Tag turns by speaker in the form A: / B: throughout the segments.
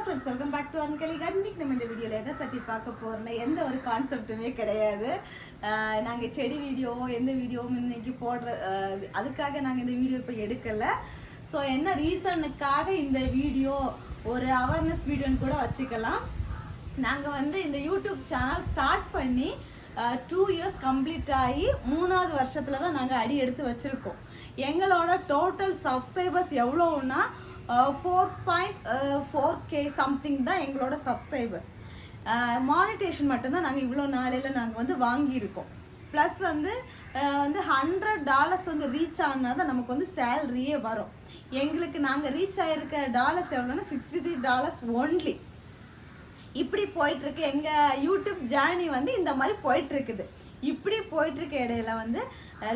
A: Friends, welcome back to அன்கலி garden. இன்னைக்கு நம்ம இந்த வீடியோவில் எதை பற்றி பார்க்க போகிறோம்னா, எந்த ஒரு கான்செப்ட்டுமே கிடையாது. நாங்கள் செடி வீடியோவோ எந்த வீடியோவும் இன்னைக்கு போடுற அதுக்காக நாங்கள் இந்த வீடியோ இப்போ எடுக்கலை. ஸோ என்ன ரீசனுக்காக இந்த வீடியோ ஒரு அவேர்னஸ் வீடியோன்னு கூட வச்சுக்கலாம். நாங்கள் வந்து இந்த யூடியூப் சேனல் ஸ்டார்ட் பண்ணி 2 இயர்ஸ் கம்ப்ளீட் ஆகி 3வது வருஷத்துல தான் நாங்கள் அடி எடுத்து வச்சுருக்கோம். எங்களோட டோட்டல் சப்ஸ்கிரைபர்ஸ் எவ்வளோன்னா 4.4K சம்திங் தான் எங்களோட சப்ஸ்கிரைபர்ஸ். மானிட்டேஷன் மட்டும்தான் நாங்கள் இவ்வளோ நாளையில் நாங்கள் வந்து வாங்கியிருக்கோம். ப்ளஸ் வந்து $100 வந்து ரீச் ஆனால் தான் நமக்கு வந்து சேலரியே வரும். எங்களுக்கு நாங்கள் ரீச் ஆகிருக்க டாலர்ஸ் எவ்வளோன்னா $63 ஒன்லி. இப்படி போயிட்டுருக்கு எங்கள் யூடியூப் ஜேர்னி வந்து இந்த மாதிரி போயிட்டுருக்குது. இப்படி போயிட்டுருக்க இடையில வந்து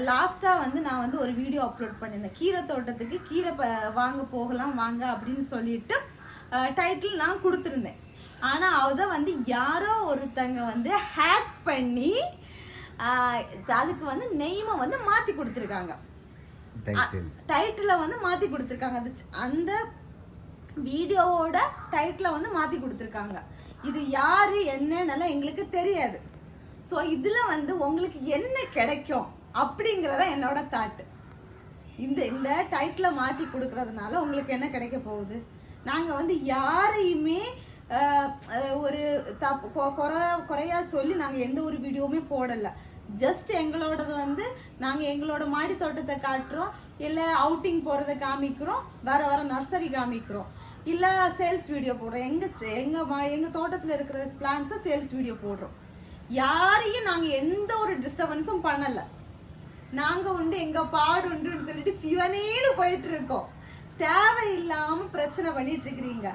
A: லாஸ்ட்டாக வந்து நான் வந்து ஒரு வீடியோ அப்லோட் பண்ணியிருந்தேன். கீரை தோட்டத்துக்கு கீரை வாங்க போகலாம் வாங்க அப்படின்னு சொல்லிட்டு டைட்டில் நான் கொடுத்துருந்தேன். ஆனால் அதை வந்து யாரோ ஒருத்தங்க வந்து ஹேக் பண்ணி அதுக்கு வந்து நெய்மை வந்து மாற்றி கொடுத்துருக்காங்க. டைட்டிலை வந்து மாற்றி கொடுத்துருக்காங்க. அது அந்த வீடியோவோட டைட்டிலை வந்து மாற்றி கொடுத்துருக்காங்க. இது யார் என்னன்னெல்லாம் எங்களுக்கு தெரியாது. ஸோ இதில் வந்து உங்களுக்கு என்ன கிடைக்கும் அப்படிங்கிறத என்னோட தாட்டு. இந்த டைட்டிலை மாற்றி கொடுக்கறதுனால உங்களுக்கு என்ன கிடைக்க போகுது? நாங்கள் வந்து யாரையுமே ஒரு குறையா சொல்லி நாங்கள் எந்த ஒரு வீடியோவுமே போடலை. ஜஸ்ட் எங்களோடது வந்து நாங்கள் எங்களோட மாடி தோட்டத்தை காட்டுறோம், இல்லை அவுட்டிங் போகிறத காமிக்கிறோம், வர நர்சரி காமிக்கிறோம், இல்லை சேல்ஸ் வீடியோ போடுறோம். எங்கள் தோட்டத்தில் இருக்கிற பிளான்ஸை சேல்ஸ் வீடியோ போடுறோம். யாரையும் நாங்கள் எந்த ஒரு டிஸ்டர்பன்ஸும் பண்ணலை. நாங்கள் உண்டு எங்கள் பாடு உண்டுன்னு சொல்லிட்டு சிவனேன்னு போயிட்டு இருக்கோம். தேவையில்லாமல் பிரச்சனை பண்ணிட்டு இருக்கிறீங்க.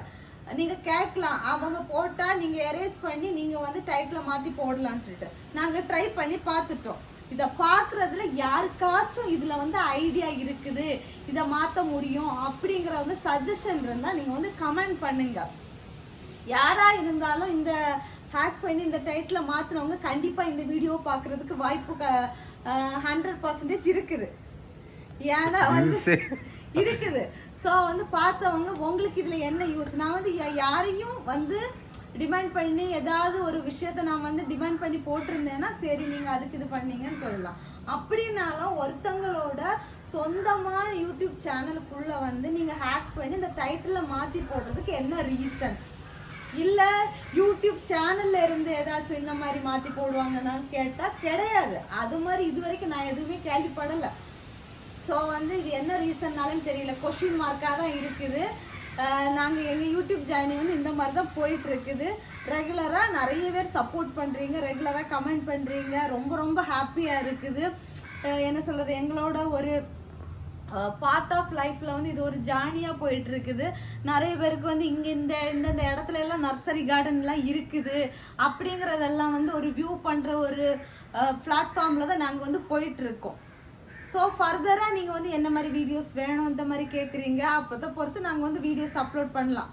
A: நீங்கள் கேட்கலாம், அவங்க போட்டால் நீங்கள் எரேஸ் பண்ணி நீங்கள் வந்து டைட்டில் மாற்றி போடலான்னு சொல்லிட்டு நாங்கள் ட்ரை பண்ணி பார்த்துட்டோம். இதை பார்க்குறதுல யாருக்காச்சும் இதில் வந்து ஐடியா இருக்குது, இதை மாற்ற முடியும் அப்படிங்கிற வந்து சஜஷன் இருந்தால் நீங்கள் வந்து கமெண்ட் பண்ணுங்க. யாராக இருந்தாலும் இந்த ஹேக் பண்ணி இந்த டைட்டில் மாற்றினவங்க கண்டிப்பாக இந்த வீடியோ பார்க்குறதுக்கு வாய்ப்பு 100% இருக்குது. ஏன்னா வந்து இருக்குது. ஸோ வந்து பார்த்தவங்க உங்களுக்கு இதில் என்ன யூஸ்? நான் வந்து யாரையும் வந்து டிமாண்ட் பண்ணி ஏதாவது ஒரு விஷயத்த நான் வந்து டிமாண்ட் பண்ணி போட்டிருந்தேன்னா சரி நீங்கள் அதுக்கு இது பண்ணீங்கன்னு சொல்லலாம். அப்படின்னாலும் ஒருத்தங்களோட சொந்தமான யூடியூப் சேனலுக்குள்ளே வந்து நீங்கள் ஹேக் பண்ணி இந்த டைட்டிலை மாற்றி போடுறதுக்கு என்ன ரீசன்? இல்லை யூடியூப் சேனல்ல இருந்து ஏதாச்சும் இந்த மாதிரி மாற்றி போடுவாங்கன்னு கேட்டால் கிடையாது. அது மாதிரி இது வரைக்கும் நான் எதுவுமே கேள்விப்படலை. ஸோ வந்து இது என்ன ரீசன்னாலும் தெரியல, கொஸ்டின் மார்க்காக தான் இருக்குது. நாங்கள் எங்கள் யூடியூப் ஜேர்னி வந்து இந்த மாதிரி தான் போயிட்டுருக்குது. ரெகுலராக நிறைய பேர் சப்போர்ட் பண்ணுறீங்க, ரெகுலராக கமெண்ட் பண்ணுறீங்க, ரொம்ப ஹாப்பியாக இருக்குது. என்ன சொல்கிறது, எங்களோட ஒரு பார்ட் ஆஃப் லைஃப்பில் வந்து இது ஒரு ஜானியாக போயிட்டு இருக்குது. நிறைய பேருக்கு வந்து இங்கே இந்த இடத்துல எல்லாம் நர்சரி கார்டன்லாம் இருக்குது அப்படிங்கிறதெல்லாம் வந்து ஒரு வியூ பண்ணுற ஒரு பிளாட்ஃபார்மில் தான் நாங்கள் வந்து போயிட்டுருக்கோம். ஸோ ஃபர்தராக நீங்கள் வந்து என்ன மாதிரி வீடியோஸ் வேணும் இந்த மாதிரி கேட்குறீங்க, அப்போதை பொறுத்து நாங்கள் வந்து வீடியோஸ் அப்லோட் பண்ணலாம்.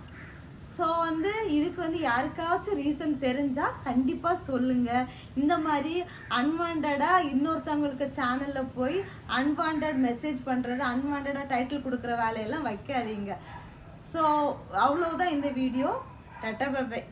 A: ஸோ வந்து இதுக்கு வந்து யாருக்காச்சும் ரீசன் தெரிஞ்சால் கண்டிப்பாக சொல்லுங்கள். இந்த மாதிரி அன்வான்டாக இன்னொருத்தவங்களுக்கு சேனலில் போய் அன்வான்ட் மெசேஜ் பண்ணுறது, அன்வான்டாக டைட்டில் கொடுக்குற வேலையெல்லாம் வைக்காதீங்க. ஸோ அவ்வளோதான் இந்த வீடியோ. Tata bye by.